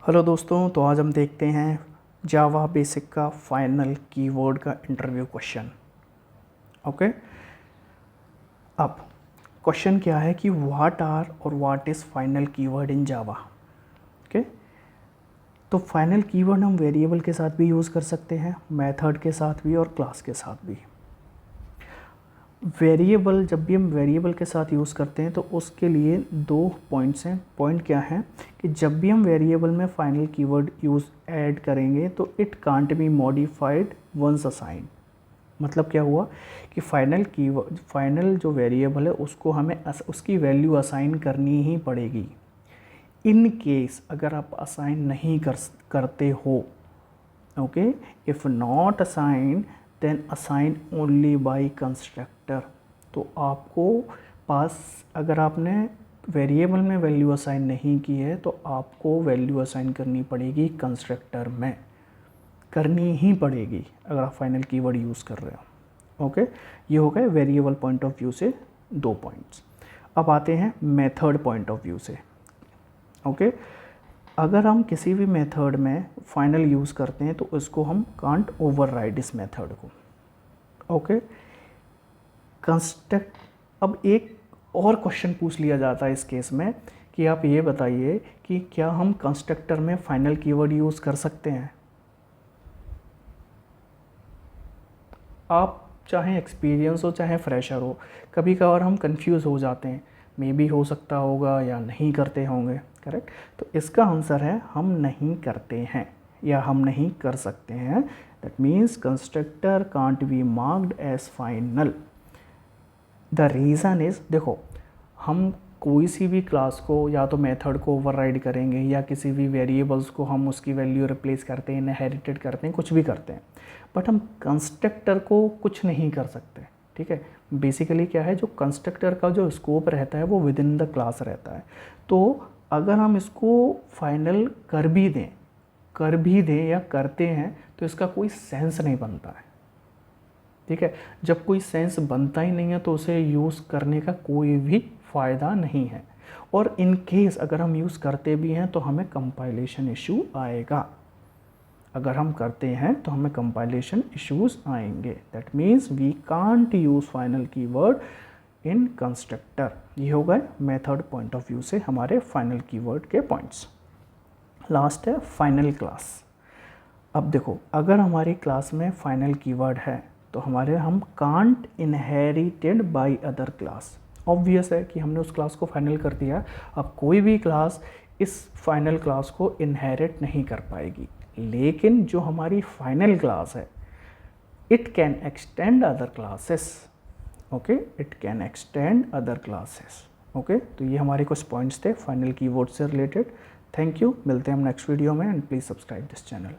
Hello दोस्तों, तो आज हम देखते हैं जावा बेसिक का फाइनल कीवर्ड का इंटरव्यू क्वेश्चन। ओके, अब क्वेश्चन क्या है कि व्हाट आर और what is final keyword in Java. Okay, तो फाइनल कीवर्ड हम वेरिएबल के साथ भी यूज़ कर सकते हैं, मेथड के साथ भी और क्लास के साथ भी। वेरिएबल, जब भी हम वेरिएबल के साथ यूज़ करते हैं तो उसके लिए दो पॉइंट्स हैं। पॉइंट क्या है कि जब भी हम वेरिएबल में फाइनल कीवर्ड यूज़ ऐड करेंगे तो it can't be modified once assign. मतलब क्या हुआ कि फाइनल जो वेरिएबल है उसको हमें उसकी वैल्यू असाइन करनी ही पड़ेगी। इन केस अगर आप असाइन नहीं करते हो, okay, if not assign then assign only by constructor. तो आपको पास, अगर आपने वेरिएबल में वैल्यू असाइन नहीं की है तो आपको वैल्यू असाइन करनी पड़ेगी कंस्ट्रक्टर में, करनी ही पड़ेगी अगर आप फाइनल कीवर्ड यूज़ कर रहे हो। ओके, ये हो गए वेरिएबल पॉइंट ऑफ व्यू से दो पॉइंट्स। अब आते हैं मेथड पॉइंट ऑफ व्यू से। ओके, अगर हम किसी भी मेथड में फाइनल यूज़ करते हैं तो उसको हम कांट ओवरराइड इस मेथड को। Okay, construct. अब एक और क्वेश्चन पूछ लिया जाता है इस केस में कि आप ये बताइए कि क्या हम कंस्ट्रक्टर में फाइनल कीवर्ड यूज़ कर सकते हैं। आप चाहे एक्सपीरियंस हो चाहे फ्रेशर हो, कभी कभार हम कंफ्यूज हो जाते हैं, मे बी हो सकता होगा या नहीं करते होंगे। करेक्ट, तो इसका आंसर है हम नहीं करते हैं या हम नहीं कर सकते हैं। That means constructor can't be marked as final. The reason is, देखो, हम कोई सी भी क्लास को या तो मेथड को ओवरराइड करेंगे या किसी भी वेरिएबल्स को हम उसकी वैल्यू रिप्लेस करते हैं, इनहेरिटेड करते हैं, कुछ भी करते हैं, बट हम कंस्ट्रक्टर को कुछ नहीं कर सकते। ठीक है, बेसिकली क्या है, जो कंस्ट्रक्टर का जो स्कोप रहता है वो विद इन द क्लास रहता है। तो अगर हम इसको फाइनल कर भी दें या करते हैं तो इसका कोई सेंस नहीं बनता है। ठीक है, जब कोई सेंस बनता ही नहीं है तो उसे यूज़ करने का कोई भी फ़ायदा नहीं है। और इन केस अगर हम यूज़ करते भी हैं तो हमें कंपाइलेशन इशू आएगा। अगर हम करते हैं तो हमें कंपाइलेशन इश्यूज आएंगे। That means we can't use final keyword in constructor. ये हो गए मेथड पॉइंट ऑफ व्यू से हमारे फाइनल कीवर्ड के पॉइंट्स। लास्ट है फाइनल क्लास। अब देखो, अगर हमारी क्लास में फाइनल कीवर्ड है तो हम can't inherited by other class. Obvious है कि हमने उस क्लास को फाइनल कर दिया, अब कोई भी क्लास इस फाइनल क्लास को इनहेरिट नहीं कर पाएगी। लेकिन जो हमारी फाइनल क्लास है, it can extend other classes. Okay, it can extend other classes. Okay, तो ये हमारे कुछ पॉइंट्स थे फाइनल कीवर्ड से रिलेटेड। थैंक यू, मिलते हैं हम नेक्स्ट वीडियो में and please subscribe this channel.